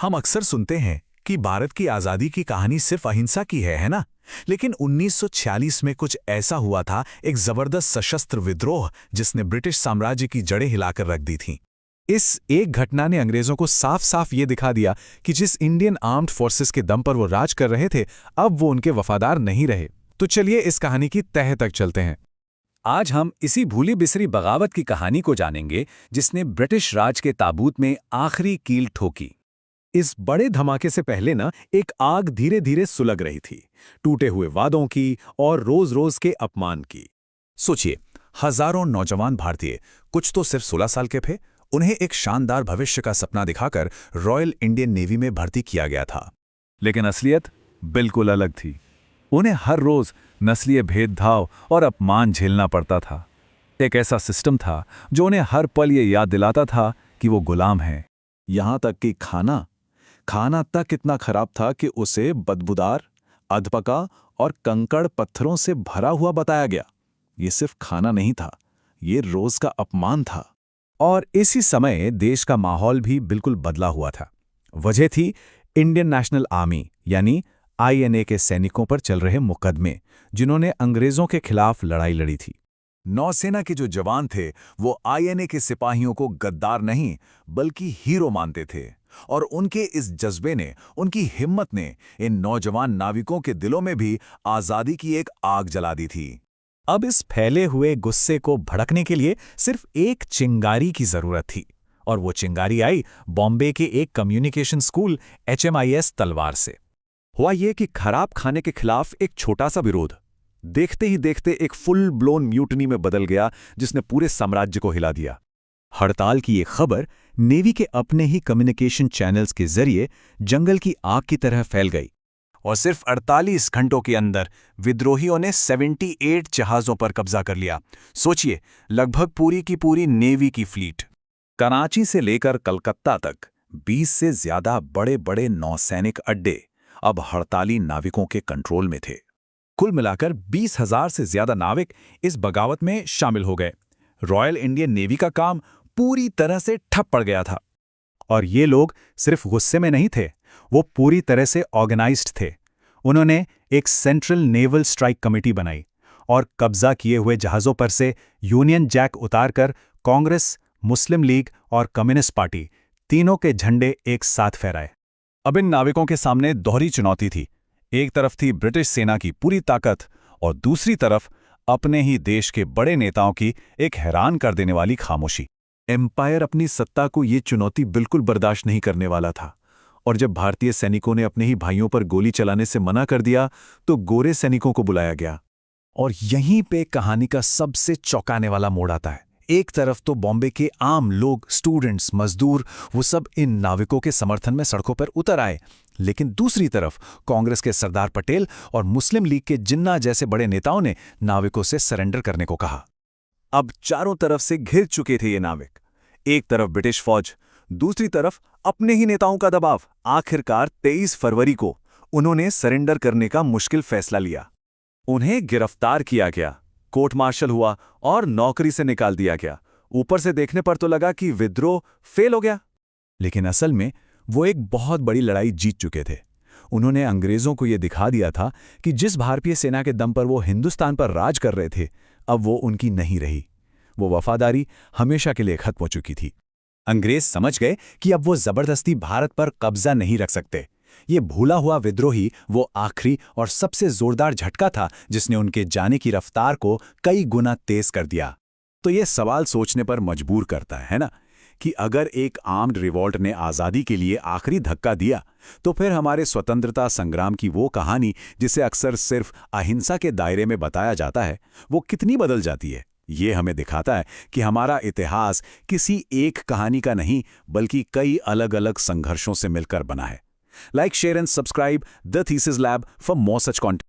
हम अक्सर सुनते हैं कि भारत की आज़ादी की कहानी सिर्फ अहिंसा की है ना? लेकिन 1946 में कुछ ऐसा हुआ था, एक जबरदस्त सशस्त्र विद्रोह जिसने ब्रिटिश साम्राज्य की जड़ें हिलाकर रख दी थीं। इस एक घटना ने अंग्रेजों को साफ साफ ये दिखा दिया कि जिस इंडियन आर्म्ड फोर्सेस के दम पर वो राज कर रहे थे, अब वो उनके वफादार नहीं रहे। तो चलिए इस कहानी की तह तक चलते हैं। आज हम इसी भूली बिसरी बगावत की कहानी को जानेंगे जिसने ब्रिटिश राज के ताबूत में आखिरी कील ठोकी। इस बड़े धमाके से पहले ना एक आग धीरे धीरे सुलग रही थी, टूटे हुए वादों की और रोज रोज के अपमान की। सोचिए, हजारों नौजवान भारतीय, कुछ तो सिर्फ 16 साल के थे, उन्हें एक शानदार भविष्य का सपना दिखाकर रॉयल इंडियन नेवी में भर्ती किया गया था। लेकिन असलियत बिल्कुल अलग थी। उन्हें हर रोज नस्लीय भेदभाव और अपमान झेलना पड़ता था। एक ऐसा सिस्टम था जो उन्हें हर पल ये याद दिलाता था कि वो गुलाम हैं। यहां तक कि खाना तक इतना खराब था कि उसे बदबूदार, अधपका और कंकड़ पत्थरों से भरा हुआ बताया गया। ये सिर्फ खाना नहीं था, ये रोज का अपमान था। और इसी समय देश का माहौल भी बिल्कुल बदला हुआ था। वजह थी इंडियन नेशनल आर्मी यानी INA के सैनिकों पर चल रहे मुकदमे, जिन्होंने अंग्रेजों के खिलाफ लड़ाई लड़ी थी। नौसेना के जो जवान थे वो INA के सिपाहियों को गद्दार नहीं बल्कि हीरो मानते थे, और उनके इस जज्बे ने, उनकी हिम्मत ने इन नौजवान नाविकों के दिलों में भी आज़ादी की एक आग जला दी थी। अब इस फैले हुए गुस्से को भड़कने के लिए सिर्फ एक चिंगारी की जरूरत थी, और वो चिंगारी आई बॉम्बे के एक कम्युनिकेशन स्कूल HMIS तलवार से। हुआ ये कि खराब खाने के खिलाफ एक छोटा सा विरोध देखते ही देखते एक फुल ब्लोन म्यूटनी में बदल गया, जिसने पूरे साम्राज्य को हिला दिया। हड़ताल की ये खबर नेवी के अपने ही कम्युनिकेशन चैनल्स के जरिए जंगल की आग की तरह फैल गई, और सिर्फ 48 घंटों के अंदर विद्रोहियों ने 78 जहाज़ों पर कब्जा कर लिया। सोचिए, लगभग पूरी की पूरी नेवी की फ्लीट। कराची से लेकर कलकत्ता तक 20 से ज्यादा बड़े बड़े नौसैनिक अड्डे अब हड़ताली नाविकों के कंट्रोल में थे। कुल मिलाकर 20,000 से ज्यादा नाविक इस बगावत में शामिल हो गए। रॉयल इंडियन नेवी का काम पूरी तरह से ठप पड़ गया था। और ये लोग सिर्फ गुस्से में नहीं थे, वो पूरी तरह से ऑर्गेनाइज्ड थे। उन्होंने एक सेंट्रल नेवल स्ट्राइक कमेटी बनाई और कब्जा किए हुए जहाज़ों पर से यूनियन जैक उतारकर कांग्रेस, मुस्लिम लीग और कम्युनिस्ट पार्टी तीनों के झंडे एक साथ फहराए। अब इन नाविकों के सामने दोहरी चुनौती थी। एक तरफ थी ब्रिटिश सेना की पूरी ताकत और दूसरी तरफ अपने ही देश के बड़े नेताओं की एक हैरान कर देने वाली खामोशी। एम्पायर अपनी सत्ता को ये चुनौती बिल्कुल बर्दाश्त नहीं करने वाला था, और जब भारतीय सैनिकों ने अपने ही भाइयों पर गोली चलाने से मना कर दिया तो गोरे सैनिकों को बुलाया गया। और यहीं पे कहानी का सबसे चौंकाने वाला मोड़ आता है। एक तरफ तो बॉम्बे के आम लोग, स्टूडेंट्स, मजदूर, वो सब इन नाविकों के समर्थन में सड़कों पर उतर आए, लेकिन दूसरी तरफ कांग्रेस के सरदार पटेल और मुस्लिम लीग के जिन्ना जैसे बड़े नेताओं ने नाविकों से सरेंडर करने को कहा। अब चारों तरफ से घिर चुके थे ये नाविक। एक तरफ ब्रिटिश फौज, दूसरी तरफ अपने ही नेताओं का दबाव। आखिरकार 23 फरवरी को उन्होंने सरेंडर करने का मुश्किल फैसला लिया। उन्हें गिरफ्तार किया गया, कोर्ट मार्शल हुआ और नौकरी से निकाल दिया गया। ऊपर से देखने पर तो लगा कि विद्रोह फेल हो गया, लेकिन असल में वो एक बहुत बड़ी लड़ाई जीत चुके थे। उन्होंने अंग्रेजों को ये दिखा दिया था कि जिस भारतीय सेना के दम पर वो हिंदुस्तान पर राज कर रहे थे, अब वो उनकी नहीं रही। वो वफादारी हमेशा के लिए खत्म हो चुकी थी। अंग्रेज समझ गए कि अब वो जबरदस्ती भारत पर कब्जा नहीं रख सकते। ये भूला हुआ विद्रोही वो आखिरी और सबसे जोरदार झटका था जिसने उनके जाने की रफ्तार को कई गुना तेज कर दिया। तो ये सवाल सोचने पर मजबूर करता है ना, कि अगर एक आर्म्ड रिवॉल्ट ने आज़ादी के लिए आखिरी धक्का दिया, तो फिर हमारे स्वतंत्रता संग्राम की वो कहानी जिसे अक्सर सिर्फ अहिंसा के दायरे में बताया जाता है, वो कितनी बदल जाती है। ये हमें दिखाता है कि हमारा इतिहास किसी एक कहानी का नहीं बल्कि कई अलग अलग संघर्षों से मिलकर बना है। Like, share and subscribe The Thesis Lab for more such content.